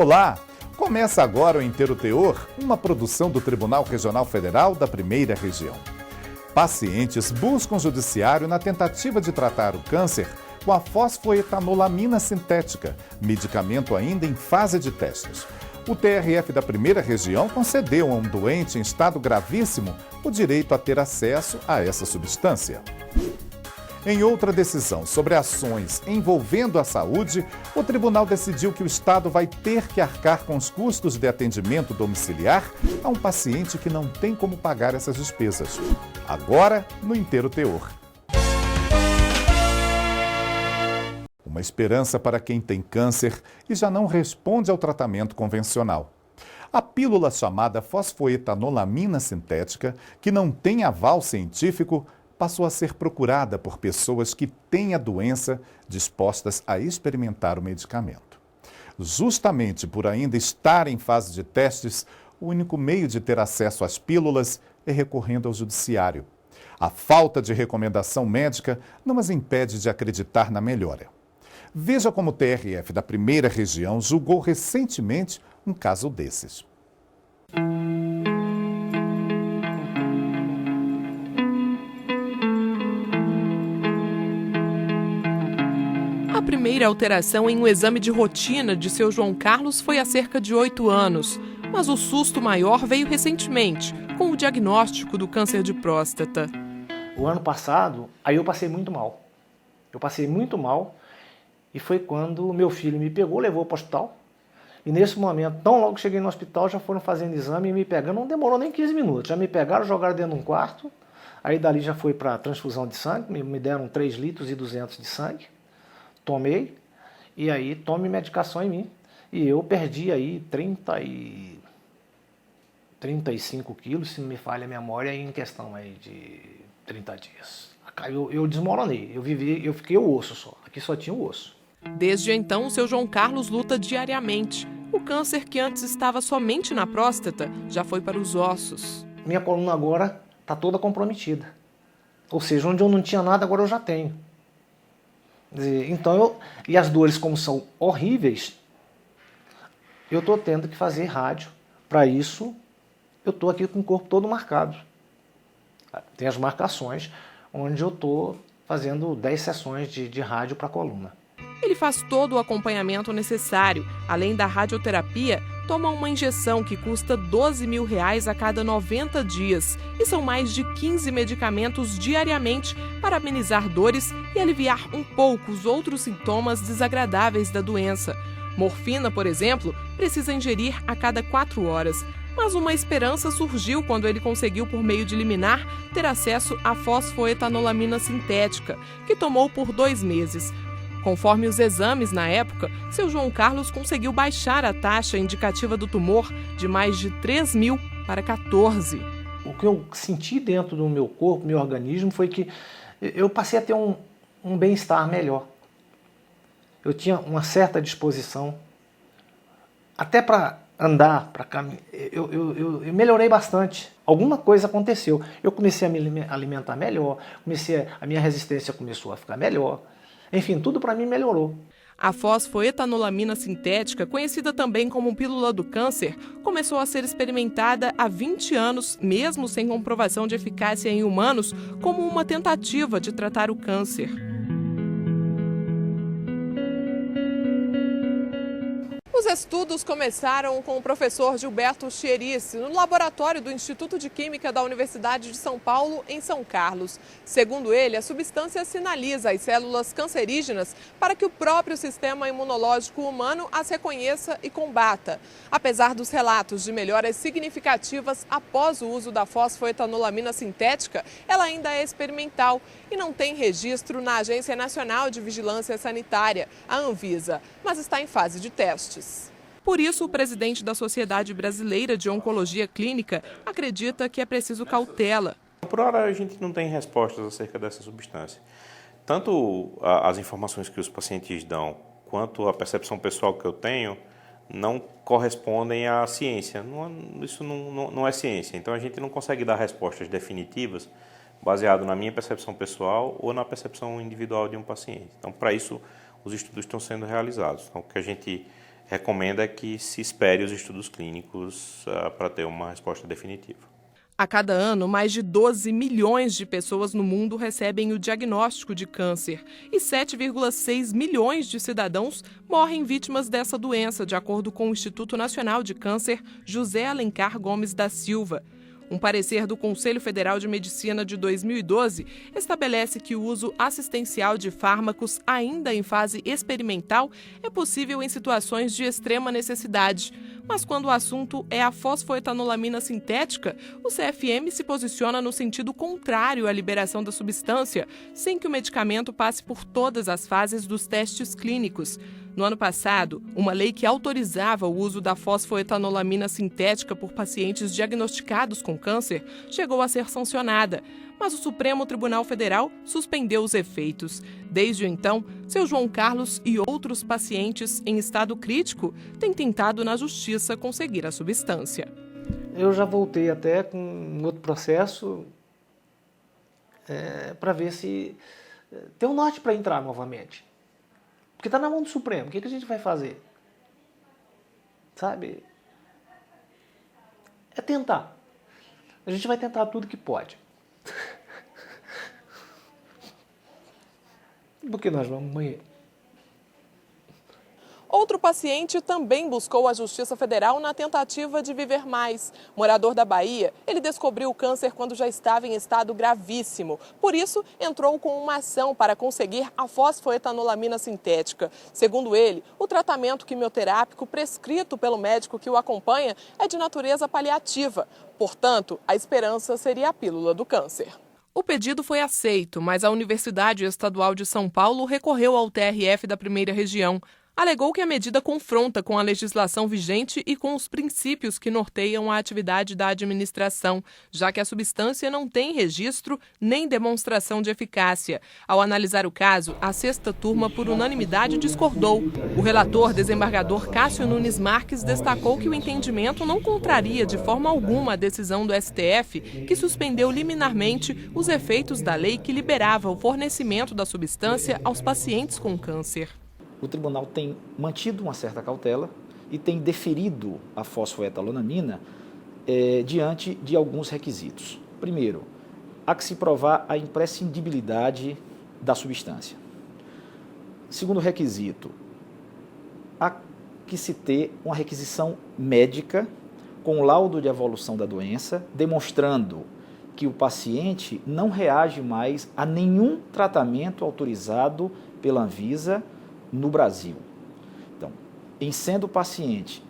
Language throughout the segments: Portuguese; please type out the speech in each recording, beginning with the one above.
Olá! Começa agora o Inteiro Teor, uma produção do Tribunal Regional Federal da Primeira Região. Pacientes buscam o judiciário na tentativa de tratar o câncer com a fosfoetanolamina sintética, medicamento ainda em fase de testes. O TRF da Primeira Região concedeu a um doente em estado gravíssimo o direito a ter acesso a essa substância. Em outra decisão sobre ações envolvendo a saúde, o tribunal decidiu que o Estado vai ter que arcar com os custos de atendimento domiciliar a um paciente que não tem como pagar essas despesas. Agora, no Inteiro Teor. Uma esperança para quem tem câncer e já não responde ao tratamento convencional. A pílula chamada fosfoetanolamina sintética, que não tem aval científico, passou a ser procurada por pessoas que têm a doença dispostas a experimentar o medicamento. Justamente por ainda estar em fase de testes, o único meio de ter acesso às pílulas é recorrendo ao judiciário. A falta de recomendação médica não as impede de acreditar na melhora. Veja como o TRF da Primeira Região julgou recentemente um caso desses. A primeira alteração em um exame de rotina de seu João Carlos foi há cerca de 8 anos, mas o susto maior veio recentemente, com o diagnóstico do câncer de próstata. O ano passado, aí eu passei muito mal. E foi quando meu filho me pegou, levou para o hospital. E nesse momento, tão logo cheguei no hospital, já foram fazendo exame e me pegando. Não demorou nem 15 minutos. Já me pegaram, jogaram dentro de um quarto. Aí dali já foi para transfusão de sangue. Me deram 3 litros e 200 de sangue. Tomei. E aí tome medicação em mim. E eu perdi aí 35 quilos, se não me falha a memória, em questão aí de 30 dias. Eu desmoronei. Eu fiquei o osso só. Aqui só tinha o osso. Desde então, o seu João Carlos luta diariamente. O câncer que antes estava somente na próstata já foi para os ossos. Minha coluna agora está toda comprometida. Ou seja, onde eu não tinha nada, agora eu já tenho. Então, e as dores, como são horríveis, eu estou tendo que fazer rádio. Para isso, eu estou aqui com o corpo todo marcado. Tem as marcações, onde eu estou fazendo 10 sessões de rádio para a coluna. Ele faz todo o acompanhamento necessário. Além da radioterapia, toma uma injeção que custa R$12 mil a cada 90 dias. E são mais de 15 medicamentos diariamente para amenizar dores e aliviar um pouco os outros sintomas desagradáveis da doença. Morfina, por exemplo, precisa ingerir a cada 4 horas. Mas uma esperança surgiu quando ele conseguiu, por meio de liminar, ter acesso à fosfoetanolamina sintética, que tomou por 2 meses. Conforme os exames na época, seu João Carlos conseguiu baixar a taxa indicativa do tumor de mais de 3 mil para 14. O que eu senti dentro do meu corpo, meu organismo, foi que eu passei a ter um bem-estar melhor. Eu tinha uma certa disposição, até para andar, para caminhar. Eu melhorei bastante. Alguma coisa aconteceu. Eu comecei a me alimentar melhor, a minha resistência começou a ficar melhor. Enfim, tudo para mim melhorou. A fosfoetanolamina sintética, conhecida também como pílula do câncer, começou a ser experimentada há 20 anos, mesmo sem comprovação de eficácia em humanos, como uma tentativa de tratar o câncer. Os estudos começaram com o professor Gilberto Chierici, no laboratório do Instituto de Química da Universidade de São Paulo, em São Carlos. Segundo ele, a substância sinaliza as células cancerígenas para que o próprio sistema imunológico humano as reconheça e combata. Apesar dos relatos de melhoras significativas após o uso da fosfoetanolamina sintética, ela ainda é experimental e não tem registro na Agência Nacional de Vigilância Sanitária, a Anvisa, mas está em fase de testes. Por isso, o presidente da Sociedade Brasileira de Oncologia Clínica acredita que é preciso cautela. Por hora, a gente não tem respostas acerca dessa substância. Tanto as informações que os pacientes dão, quanto a percepção pessoal que eu tenho, não correspondem à ciência. Isso não é ciência. Então, a gente não consegue dar respostas definitivas baseado na minha percepção pessoal ou na percepção individual de um paciente. Então, para isso, os estudos estão sendo realizados. Então, o que a gente recomenda que se espere os estudos clínicos para ter uma resposta definitiva. A cada ano, mais de 12 milhões de pessoas no mundo recebem o diagnóstico de câncer e 7,6 milhões de cidadãos morrem vítimas dessa doença, de acordo com o Instituto Nacional de Câncer José Alencar Gomes da Silva. Um parecer do Conselho Federal de Medicina de 2012 estabelece que o uso assistencial de fármacos ainda em fase experimental é possível em situações de extrema necessidade. Mas quando o assunto é a fosfoetanolamina sintética, o CFM se posiciona no sentido contrário à liberação da substância, sem que o medicamento passe por todas as fases dos testes clínicos. No ano passado, uma lei que autorizava o uso da fosfoetanolamina sintética por pacientes diagnosticados com câncer chegou a ser sancionada, mas o Supremo Tribunal Federal suspendeu os efeitos. Desde então, seu João Carlos e outros pacientes em estado crítico têm tentado na justiça conseguir a substância. Eu já voltei até com um outro processo para ver se tem um norte para entrar novamente. Porque está na mão do Supremo, o que a gente vai fazer? Sabe? É tentar. A gente vai tentar tudo que pode. Porque nós vamos morrer. Outro paciente também buscou a Justiça Federal na tentativa de viver mais. Morador da Bahia, ele descobriu o câncer quando já estava em estado gravíssimo. Por isso, entrou com uma ação para conseguir a fosfoetanolamina sintética. Segundo ele, o tratamento quimioterápico prescrito pelo médico que o acompanha é de natureza paliativa. Portanto, a esperança seria a pílula do câncer. O pedido foi aceito, mas a Universidade Estadual de São Paulo recorreu ao TRF da Primeira Região. Alegou que a medida confronta com a legislação vigente e com os princípios que norteiam a atividade da administração, já que a substância não tem registro nem demonstração de eficácia. Ao analisar o caso, a sexta turma, por unanimidade, discordou. O relator, desembargador Cássio Nunes Marques, destacou que o entendimento não contraria de forma alguma a decisão do STF, que suspendeu liminarmente os efeitos da lei que liberava o fornecimento da substância aos pacientes com câncer. O tribunal tem mantido uma certa cautela e tem deferido a fosfoetanolamina diante de alguns requisitos. Primeiro, há que se provar a imprescindibilidade da substância. Segundo requisito, há que se ter uma requisição médica com laudo de evolução da doença, demonstrando que o paciente não reage mais a nenhum tratamento autorizado pela Anvisa no Brasil. Então, em sendo o paciente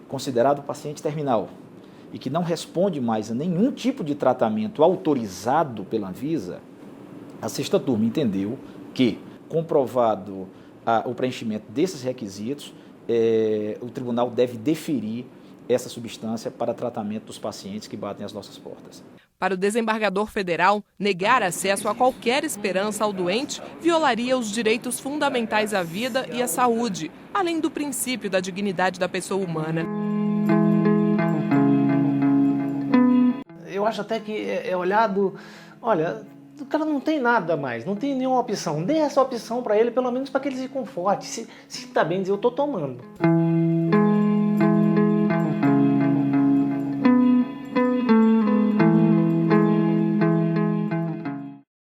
considerado paciente terminal e que não responde mais a nenhum tipo de tratamento autorizado pela Anvisa, a sexta turma entendeu que, comprovado o preenchimento desses requisitos, o tribunal deve deferir essa substância para tratamento dos pacientes que batem às nossas portas. Para o desembargador federal, negar acesso a qualquer esperança ao doente violaria os direitos fundamentais à vida e à saúde, além do princípio da dignidade da pessoa humana. Eu acho até que é olhado, olha, o cara não tem nada mais, não tem nenhuma opção. Dê essa opção para ele, pelo menos para que ele se conforte. Se está bem dizer, eu estou tomando.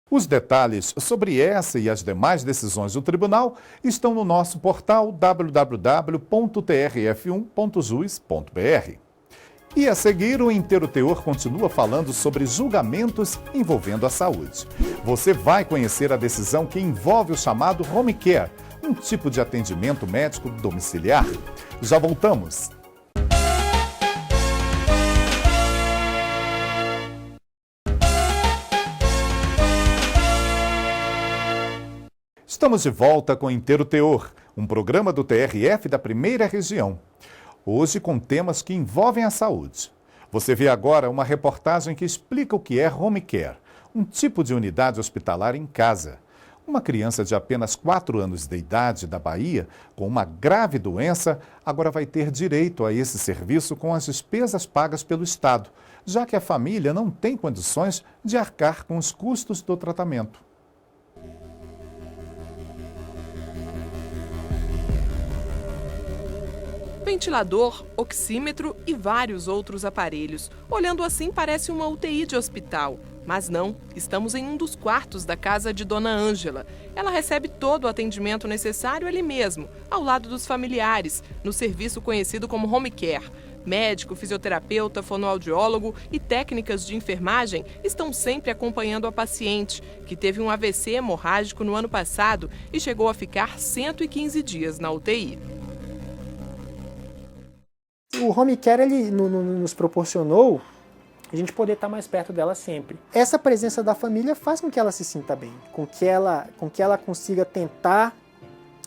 Os detalhes sobre essa e as demais decisões do tribunal estão no nosso portal www.trf1.jus.br. E a seguir, o Inteiro Teor continua falando sobre julgamentos envolvendo a saúde. Você vai conhecer a decisão que envolve o chamado home care, um tipo de atendimento médico domiciliar. Já voltamos. Estamos de volta com Inteiro Teor, um programa do TRF da Primeira Região. Hoje com temas que envolvem a saúde. Você vê agora uma reportagem que explica o que é home care, um tipo de unidade hospitalar em casa. Uma criança de apenas 4 anos de idade da Bahia, com uma grave doença, agora vai ter direito a esse serviço com as despesas pagas pelo Estado, já que a família não tem condições de arcar com os custos do tratamento. ventilador, oxímetro e vários outros aparelhos. Olhando assim, parece uma UTI de hospital. Mas não, estamos em um dos quartos da casa de Dona Ângela. Ela recebe todo o atendimento necessário ali mesmo, ao lado dos familiares, no serviço conhecido como Home Care. Médico, fisioterapeuta, fonoaudiólogo e técnicas de enfermagem estão sempre acompanhando a paciente, que teve um AVC hemorrágico no ano passado e chegou a ficar 115 dias na UTI. O Home Care ele nos proporcionou a gente poder estar mais perto dela sempre. Essa presença da família faz com que ela se sinta bem, com que ela consiga tentar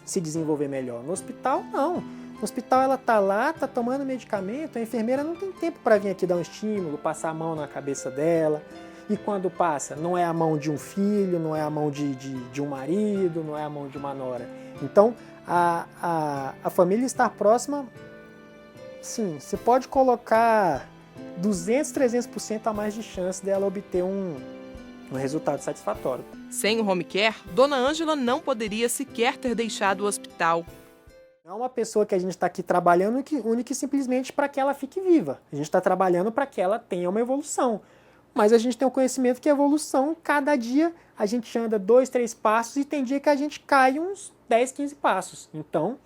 se desenvolver melhor. No hospital, não. No hospital ela está lá, está tomando medicamento, a enfermeira não tem tempo para vir aqui dar um estímulo, passar a mão na cabeça dela. E quando passa, não é a mão de um filho, não é a mão de um marido, não é a mão de uma nora. Então, a família estar próxima, sim, você pode colocar 200, 300% a mais de chance dela obter um resultado satisfatório. Sem o Home Care, Dona Ângela não poderia sequer ter deixado o hospital. Não é uma pessoa que a gente está aqui trabalhando única e simplesmente para que ela fique viva. A gente está trabalhando para que ela tenha uma evolução. Mas a gente tem o conhecimento que a evolução, cada dia a gente anda 2, 3 passos e tem dia que a gente cai uns 10, 15 passos. Então,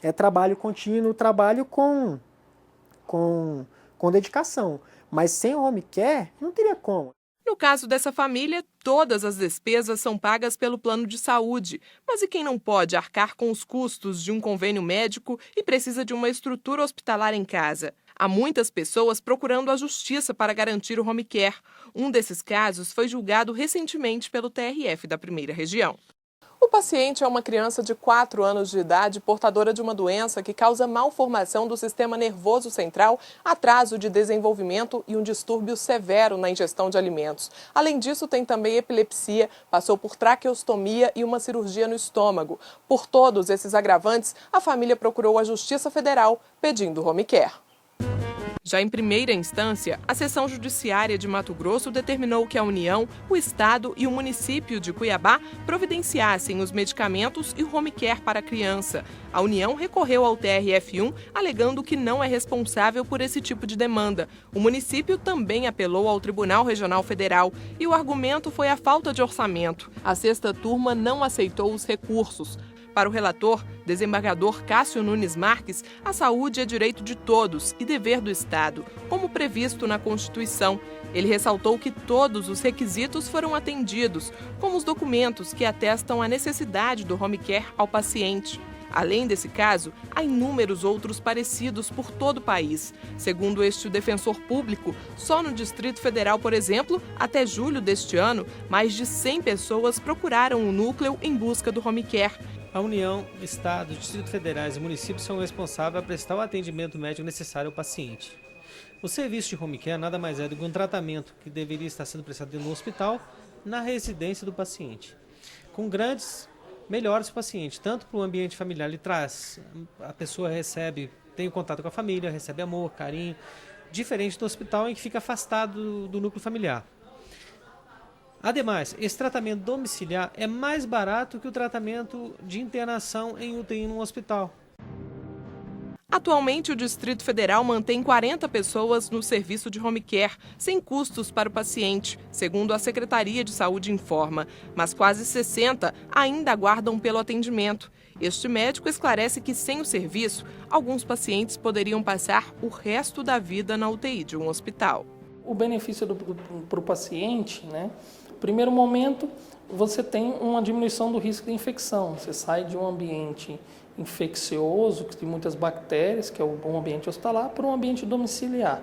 é trabalho contínuo, trabalho com dedicação. Mas sem o Home Care, não teria como. No caso dessa família, todas as despesas são pagas pelo plano de saúde. Mas e quem não pode arcar com os custos de um convênio médico e precisa de uma estrutura hospitalar em casa? Há muitas pessoas procurando a justiça para garantir o Home Care. Um desses casos foi julgado recentemente pelo TRF da Primeira Região. O paciente é uma criança de 4 anos de idade portadora de uma doença que causa malformação do sistema nervoso central, atraso de desenvolvimento e um distúrbio severo na ingestão de alimentos. Além disso, tem também epilepsia, passou por traqueostomia e uma cirurgia no estômago. Por todos esses agravantes, a família procurou a Justiça Federal pedindo Home Care. Já em primeira instância, a Seção Judiciária de Mato Grosso determinou que a União, o Estado e o município de Cuiabá providenciassem os medicamentos e o Home Care para a criança. A União recorreu ao TRF1, alegando que não é responsável por esse tipo de demanda. O município também apelou ao Tribunal Regional Federal e o argumento foi a falta de orçamento. A sexta turma não aceitou os recursos. Para o relator, desembargador Cássio Nunes Marques, a saúde é direito de todos e dever do Estado, como previsto na Constituição. Ele ressaltou que todos os requisitos foram atendidos, como os documentos que atestam a necessidade do Home Care ao paciente. Além desse caso, há inúmeros outros parecidos por todo o país. Segundo este defensor público, só no Distrito Federal, por exemplo, até julho deste ano, mais de 100 pessoas procuraram o núcleo em busca do Home Care. A União, Estado, Distrito Federais e municípios são responsáveis a prestar o atendimento médico necessário ao paciente. O serviço de Home Care nada mais é do que um tratamento que deveria estar sendo prestado no hospital, na residência do paciente, com grandes melhores para o paciente, tanto para o ambiente familiar, ele traz, a pessoa tem contato com a família, recebe amor, carinho, diferente do hospital em que fica afastado do núcleo familiar. Ademais, esse tratamento domiciliar é mais barato que o tratamento de internação em UTI no hospital. Atualmente, o Distrito Federal mantém 40 pessoas no serviço de Home Care, sem custos para o paciente, segundo a Secretaria de Saúde informa, mas quase 60 ainda aguardam pelo atendimento. Este médico esclarece que, sem o serviço, alguns pacientes poderiam passar o resto da vida na UTI de um hospital. O benefício para o paciente, primeiro momento, você tem uma diminuição do risco de infecção. Você sai de um ambiente infeccioso, que tem muitas bactérias, que é um ambiente hospitalar, para um ambiente domiciliar,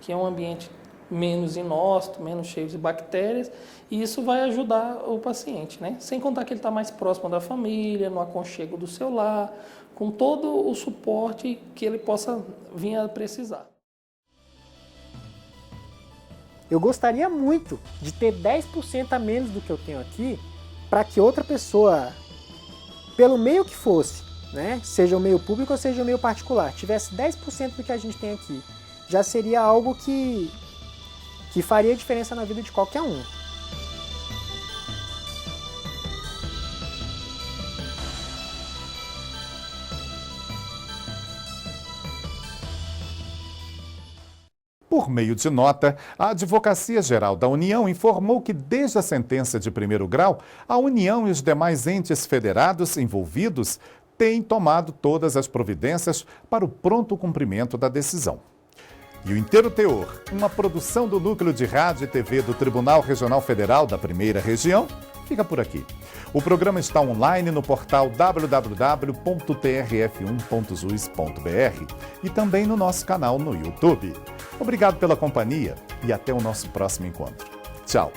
que é um ambiente menos inóspito, menos cheio de bactérias, e isso vai ajudar o paciente, Sem contar que ele está mais próximo da família, no aconchego do seu lar, com todo o suporte que ele possa vir a precisar. Eu gostaria muito de ter 10% a menos do que eu tenho aqui, para que outra pessoa, pelo meio que fosse, seja o meio público ou seja o meio particular, tivesse 10% do que a gente tem aqui, já seria algo que faria diferença na vida de qualquer um. Por meio de nota, a Advocacia Geral da União informou que, desde a sentença de primeiro grau, a União e os demais entes federados envolvidos têm tomado todas as providências para o pronto cumprimento da decisão. E o Inteiro Teor, uma produção do Núcleo de Rádio e TV do Tribunal Regional Federal da Primeira Região, fica por aqui. O programa está online no portal www.trf1.jus.br e também no nosso canal no YouTube. Obrigado pela companhia e até o nosso próximo encontro. Tchau!